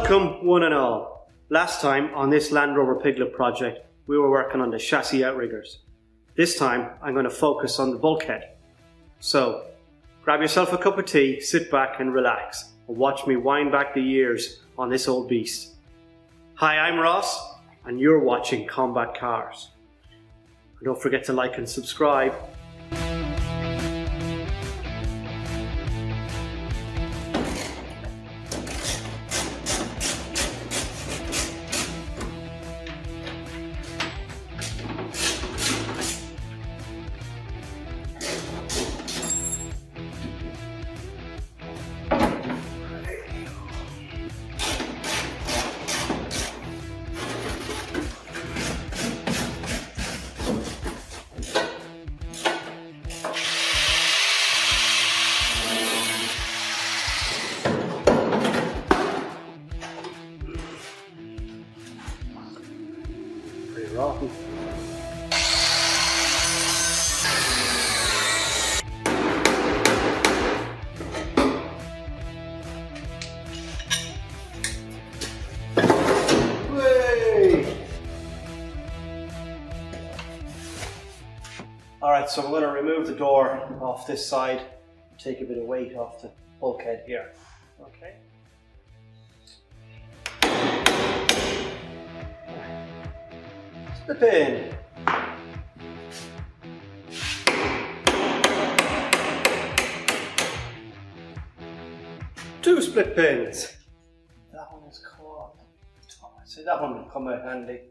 Welcome one and all. Last time on this Land Rover Piglet project we were working on the chassis outriggers. This time I'm going to focus on the bulkhead. So grab yourself a cup of tea, sit back and relax and watch me wind back the years on this old beast. Hi, I'm Ross and you're watching Combat Cars. And don't forget to like and subscribe. Rotten. Alright, so I'm going to remove the door off this side, take a bit of weight off the bulkhead here. Okay. Slip in. Two split pins. That one is caught. I'd say that one will come out handy.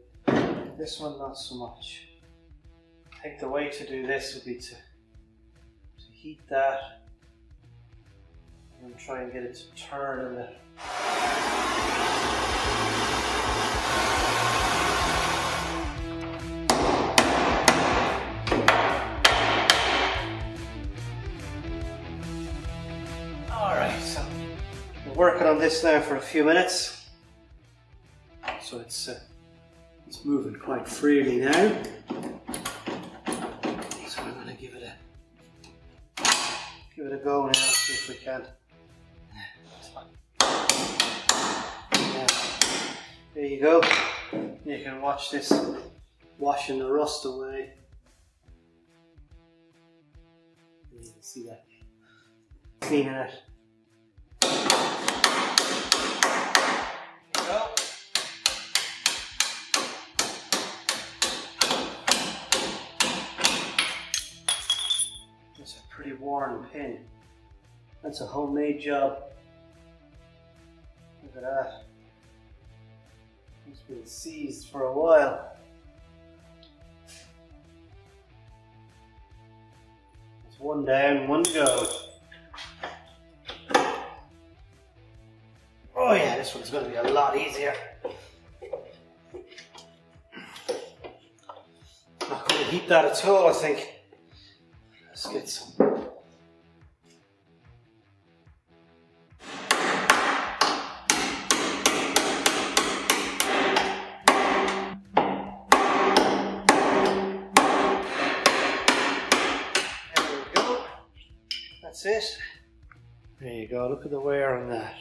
This one not so much. I think the way to do this would be to heat that and try and get it to turn in the So we're working on this now for a few minutes, so it's moving quite freely now. So I'm going to give it a go now, see if we can. Yeah. There you go. You can watch this washing the rust away. You can see that cleaning it. That's a pretty worn pin. That's a homemade job. Look at that. It's been seized for a while. It's one down, one to go. Oh yeah, this one's going to be a lot easier. Not going to heat that at all, I think. Let's get some. There we go. That's it. There you go, look at the wear on that.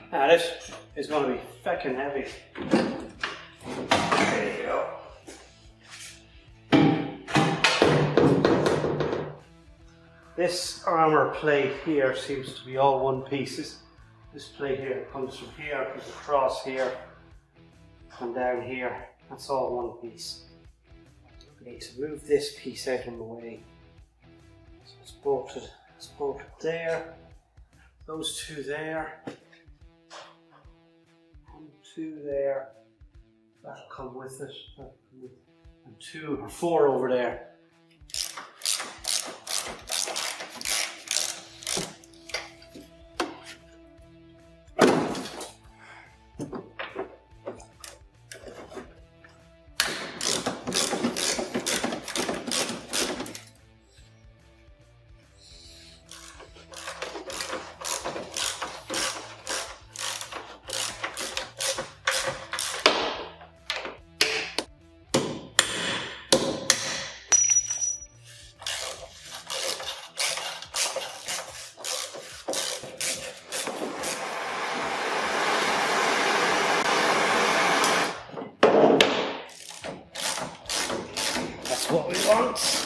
Now this is going to be feckin' heavy. There you go. This armour plate here seems to be all one piece. This plate here comes from here, comes across here, and down here. That's all one piece. I need to move this piece out of the way. So it's bolted there. Those two there. Two there, that'll come with it, and 2 or 4 over there. once.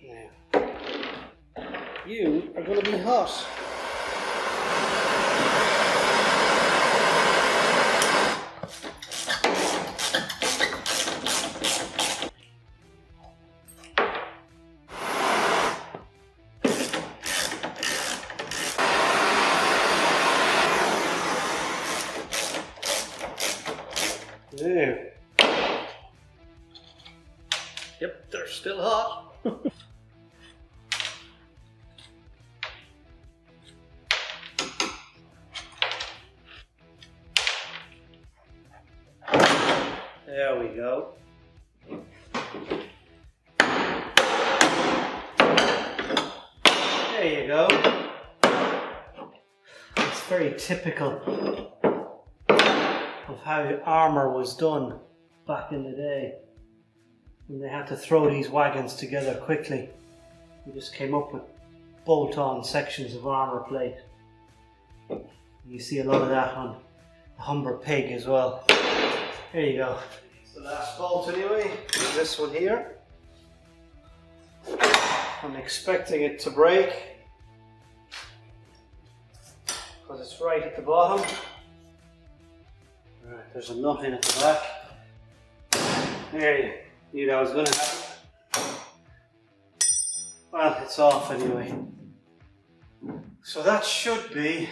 Now, you are going to be hot. There. Yep, they're still hot. There we go. There you go. It's very typical of how armour was done back in the day when they had to throw these wagons together quickly. They just came up with bolt-on sections of armour plate. You see a lot of that on the Humber Pig as well. There you go. It's the last bolt anyway, this one here. I'm expecting it to break because it's right at the bottom. Right, there's a nut in at the back. There you knew that was going to happen. Well, it's off anyway. So that should be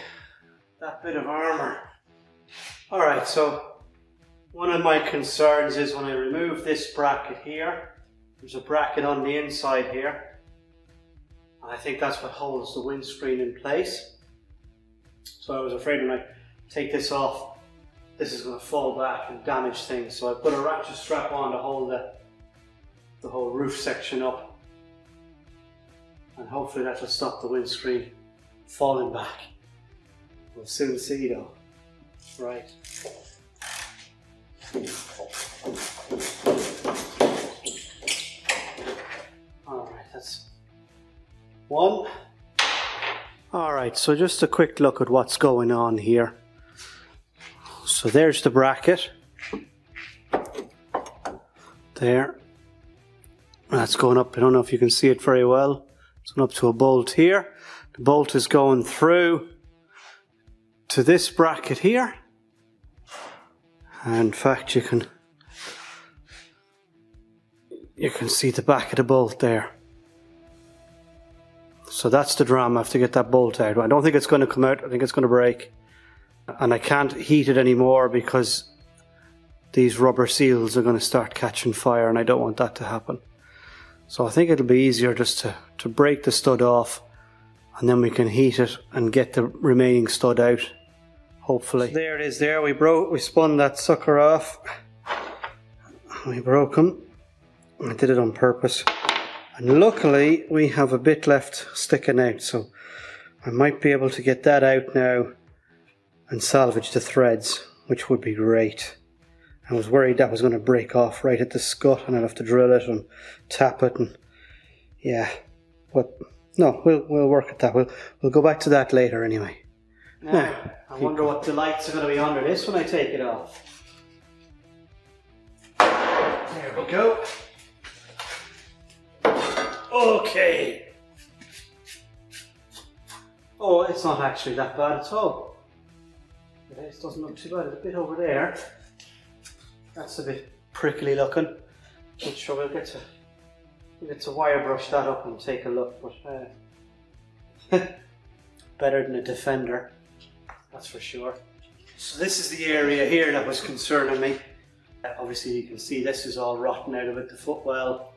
that bit of armour. Alright, so one of my concerns is when I remove this bracket here, there's a bracket on the inside here. And I think that's what holds the windscreen in place. So I was afraid when I take this off, this is going to fall back and damage things. So I put a ratchet strap on to hold the whole roof section up. And hopefully that will stop the windscreen falling back. We'll soon see though. Right. Alright, that's one. Alright, so just a quick look at what's going on here. So there's the bracket. There. That's going up, I don't know if you can see it very well. It's going up to a bolt here. The bolt is going through to this bracket here. And in fact you can see the back of the bolt there. So that's the drama. I have to get that bolt out. I don't think it's going to come out, I think it's going to break. And I can't heat it anymore because these rubber seals are going to start catching fire and I don't want that to happen. So I think it'll be easier just to break the stud off and then we can heat it and get the remaining stud out, hopefully. So there it is there, we spun that sucker off. We broke him. I did it on purpose. And luckily we have a bit left sticking out, so I might be able to get that out now and salvage the threads, which would be great. I was worried that was going to break off right at the scut and I'd have to drill it and tap it and yeah, but no, we'll work at that. We'll go back to that later anyway. Now, I wonder what the lights are going to be under this when I take it off. There we go. Okay. Oh, it's not actually that bad at all. It doesn't look too bad. It's a bit over there. That's a bit prickly looking. Not sure we'll get to wire brush that up and take a look. But better than a Defender, that's for sure. So this is the area here that was concerning me. Obviously you can see this is all rotten out of it. The footwell.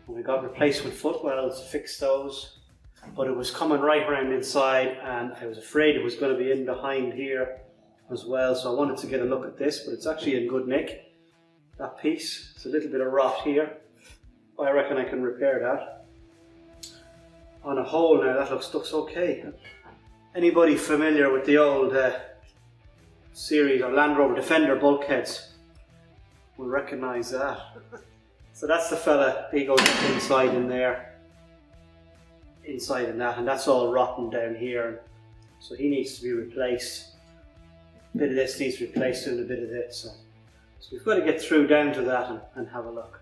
We got replacement footwells to fix those, but it was coming right around inside and I was afraid it was going to be in behind here as well, so I wanted to get a look at this, but it's actually in good nick. That piece, it's a little bit of rot here. I reckon I can repair that. On a whole now, that looks okay. Anybody familiar with the old series or Land Rover Defender bulkheads will recognise that. So that's the fella, he goes inside in there, inside in that, and that's all rotten down here. So he needs to be replaced. A bit of this needs replaced and a bit of it. So So we've got to get through down to that and have a look.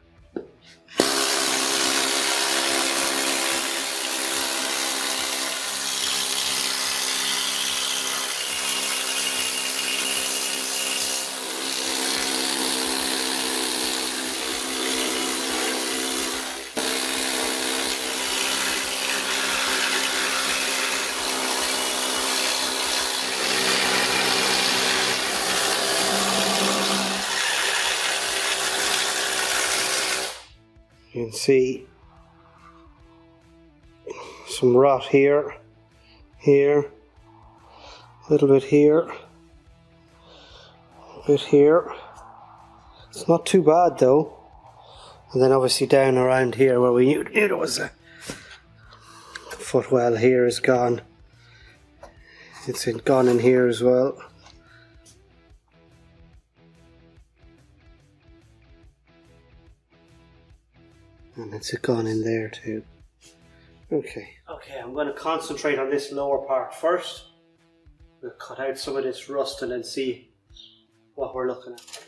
You can see some rot here, a little bit here, a bit here. It's not too bad though. And then obviously down around here where we knew there was a footwell here is gone. It's gone in here as well. And it's gone in there too. Okay, I'm going to concentrate on this lower part first. We'll cut out some of this rust and then see what we're looking at.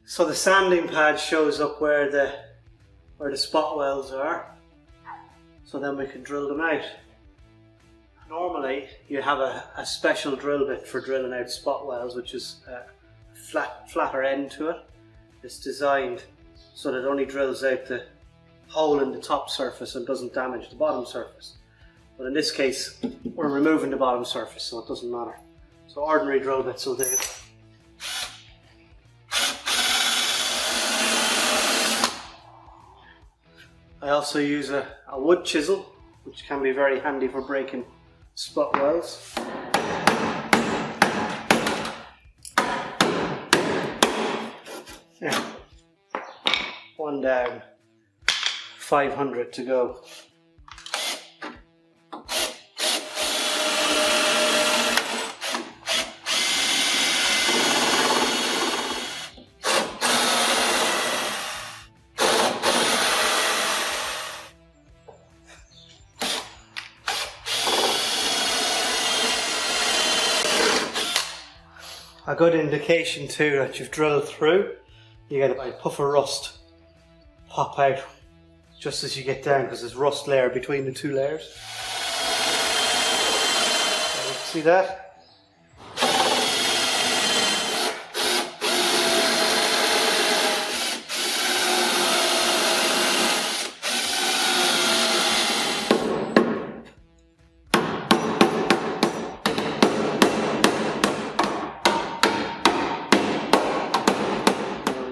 So the sanding pad shows up where the spot welds are, so then we can drill them out. Normally you have a special drill bit for drilling out spot welds, which is a flatter end to it. It's designed so that it only drills out the hole in the top surface and doesn't damage the bottom surface. But in this case we're removing the bottom surface, so it doesn't matter. So ordinary drill bits will do. I also use a wood chisel, which can be very handy for breaking spot welds. Yeah. One down, 500 to go. A good indication too that you've drilled through, you get a puff of rust pop out just as you get down, because there's rust layer between the two layers. See that?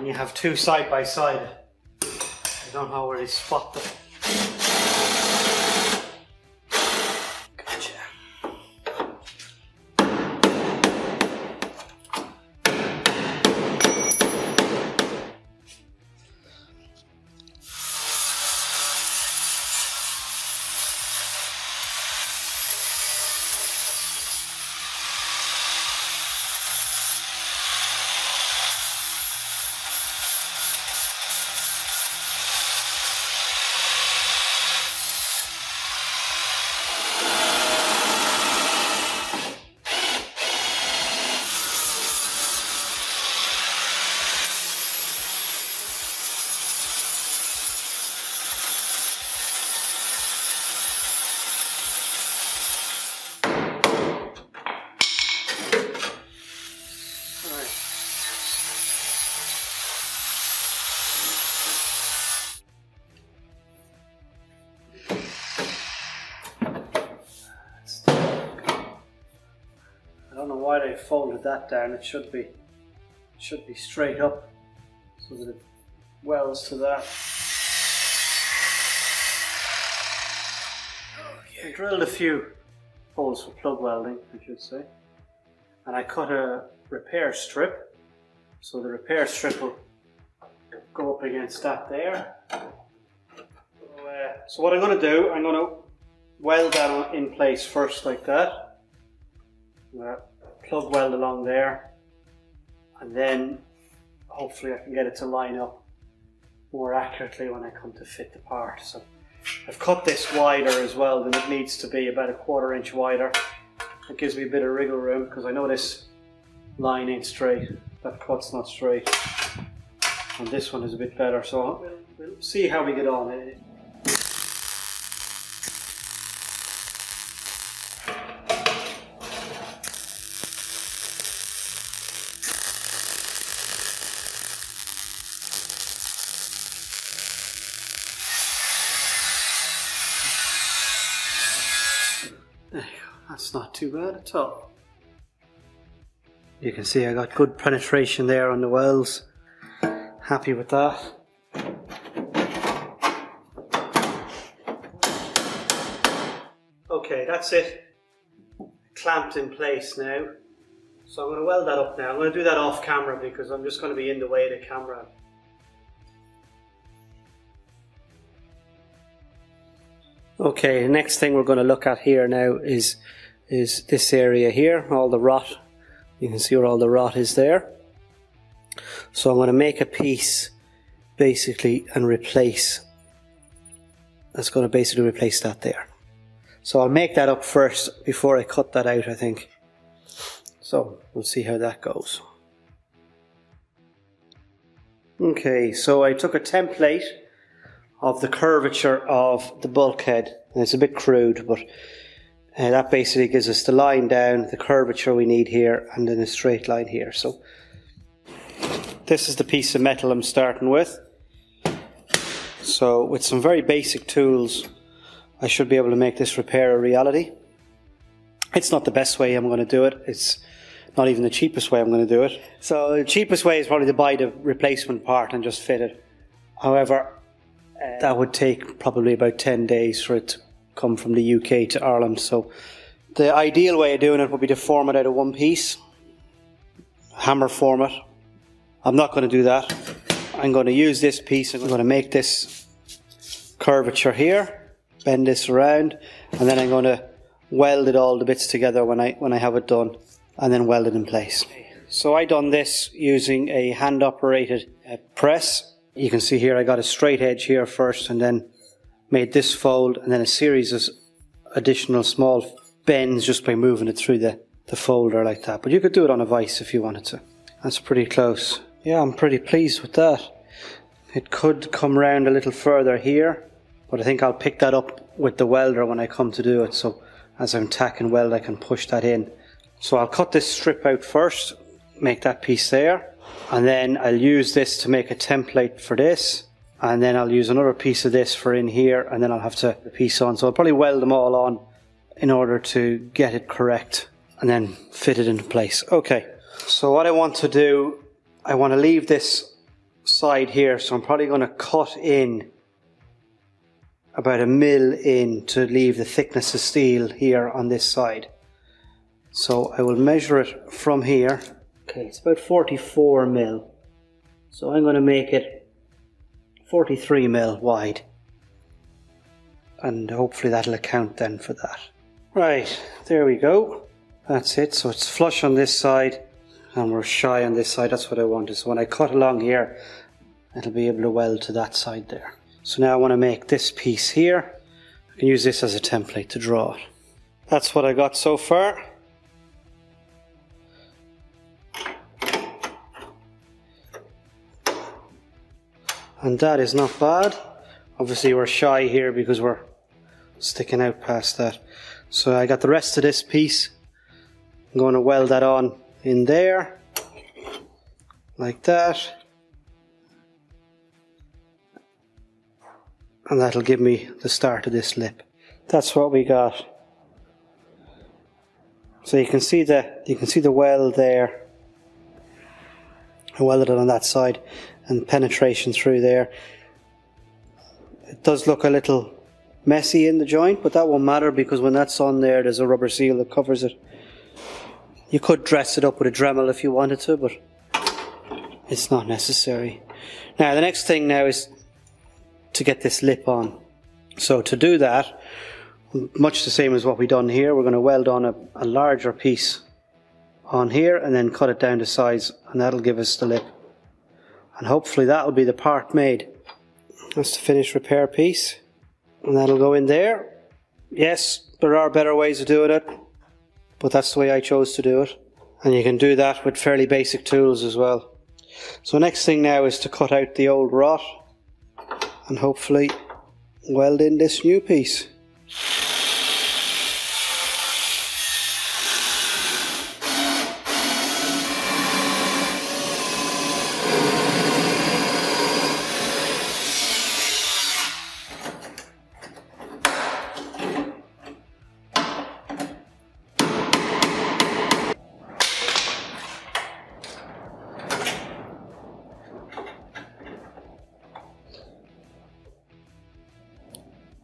You have two side by side. I don't know where they spot them. Gotcha. folded that down, it should be straight up, so that it welds to that. I drilled a few holes for plug welding, I should say, and I cut a repair strip, so the repair strip will go up against that there. So what I'm going to do, I'm going to weld that in place first like that. I'm going to plug weld along there, and then hopefully I can get it to line up more accurately when I come to fit the part. So I've cut this wider as well than it needs to be, about a 1/4 inch wider. It gives me a bit of wriggle room because I know this line ain't straight, that cut's not straight, and this one is a bit better, so we'll see how we get on. There you go. That's not too bad at all. You can see I got good penetration there on the welds. Happy with that. Okay, that's it. Clamped in place now. So I'm going to weld that up now. I'm going to do that off camera because I'm just going to be in the way of the camera. Okay, the next thing we're going to look at here now is this area here, all the rot. You can see where all the rot is there. So I'm going to make a piece basically and replace. That's going to basically replace that there. So I'll make that up first before I cut that out, I think. So we'll see how that goes. Okay, so I took a template of the curvature of the bulkhead, and it's a bit crude, but that basically gives us the line down, the curvature we need here, and then a straight line here. So this is the piece of metal I'm starting with. So with some very basic tools I should be able to make this repair a reality. It's not the best way I'm going to do it, it's not even the cheapest way I'm going to do it. So the cheapest way is probably to buy the replacement part and just fit it. However, that would take probably about 10 days for it to come from the UK to Ireland. So the ideal way of doing it would be to form it out of one piece, hammer form it. I'm not going to do that. I'm going to use this piece. I'm going to make this curvature here, bend this around, and then I'm going to weld it all the bits together when I have it done, and then weld it in place. So I done this using a hand operated press. You can see here I got a straight edge here first, and then made this fold, and then a series of additional small bends just by moving it through the folder like that. But you could do it on a vise if you wanted to. That's pretty close. Yeah, I'm pretty pleased with that. It could come round a little further here, but I think I'll pick that up with the welder when I come to do it. So as I'm tacking weld, I can push that in. So I'll cut this strip out first, make that piece there, and then I'll use this to make a template for this, and then I'll use another piece of this for in here, and then I'll have to piece on. So I'll probably weld them all on in order to get it correct and then fit it into place. Okay, so what I want to do, I want to leave this side here, so I'm probably going to cut in about 1 mil in to leave the thickness of steel here on this side. So I will measure it from here. Okay, it's about 44 mil. So I'm going to make it 43 mil wide. And hopefully that'll account then for that. Right, there we go. That's it. So it's flush on this side and we're shy on this side. That's what I wanted. So when I cut along here, it'll be able to weld to that side there. So now I want to make this piece here. I can use this as a template to draw it. That's what I got so far. And that is not bad. Obviously we're shy here because we're sticking out past that. So I got the rest of this piece. I'm going to weld that on in there, like that. And that'll give me the start of this lip. That's what we got. So you can see the weld there. I welded it on that side, and penetration through there. It does look a little messy in the joint, but that won't matter because when that's on there, there's a rubber seal that covers it. You could dress it up with a Dremel if you wanted to, but it's not necessary. Now the next thing now is to get this lip on. So to do that, much the same as what we've done here, we're going to weld on a larger piece on here and then cut it down to size, and that'll give us the lip. And hopefully that'll be the part made. That's the finished repair piece, and that'll go in there. Yes, there are better ways of doing it, but that's the way I chose to do it. And you can do that with fairly basic tools as well. So next thing now is to cut out the old rot and hopefully weld in this new piece.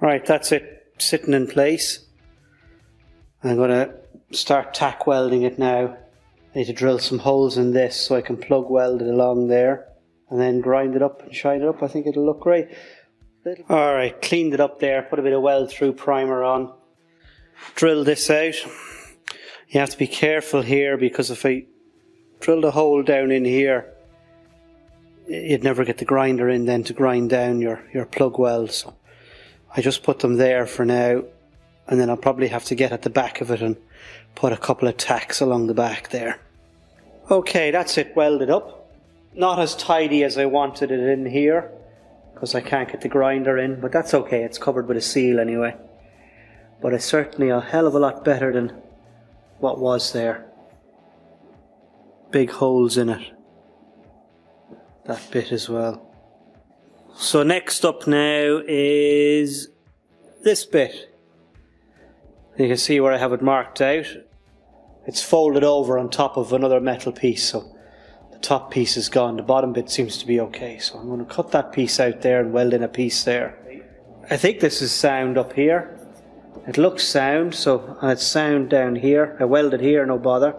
Right, that's it, sitting in place. I'm going to start tack welding it now. I need to drill some holes in this so I can plug weld it along there and then grind it up and shine it up. I think it'll look great. Alright, cleaned it up there, put a bit of weld through primer on. Drill this out. You have to be careful here because if I drilled a hole down in here, you'd never get the grinder in then to grind down your plug weld. So I just put them there for now, and then I'll probably have to get at the back of it and put a couple of tacks along the back there. Okay, that's it welded up. Not as tidy as I wanted it in here, because I can't get the grinder in, but that's okay, it's covered with a seal anyway. But it's certainly a hell of a lot better than what was there. Big holes in it. That bit as well. So next up now is this bit. You can see where I have it marked out. It's folded over on top of another metal piece, so the top piece is gone. The bottom bit seems to be okay, so I'm going to cut that piece out there and weld in a piece there. I think this is sound up here. It looks sound, so, and it's sound down here. I welded here, no bother.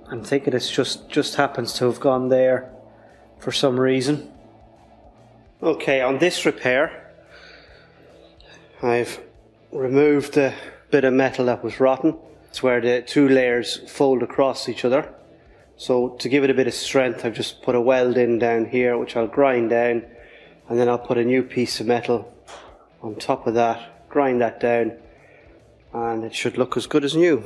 I'm thinking it's just happens to have gone there for some reason. Okay, on this repair, I've removed the bit of metal that was rotten. It's where the two layers fold across each other. So to give it a bit of strength, I've just put a weld in down here, which I'll grind down, and then I'll put a new piece of metal on top of that, grind that down, and it should look as good as new.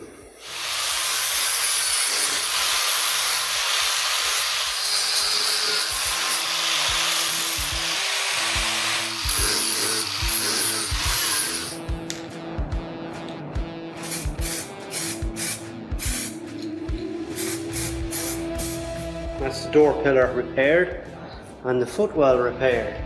That's the door pillar repaired and the footwell repaired.